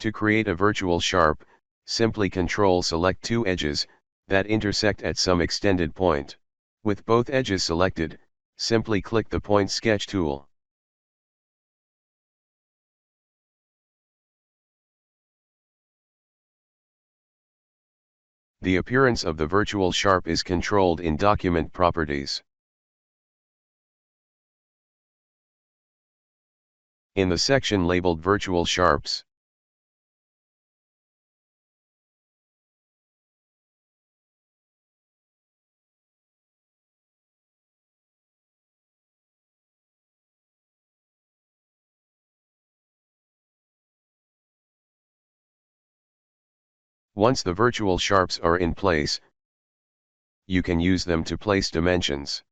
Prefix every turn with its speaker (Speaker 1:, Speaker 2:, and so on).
Speaker 1: To create a virtual sharp, simply Ctrl-select two edges that intersect at some extended point. With both edges selected, simply click the Point Sketch tool. The appearance of the virtual sharp is controlled in Document Properties. In the section labeled Virtual Sharps, once the virtual sharps are in place, you can use them to place dimensions.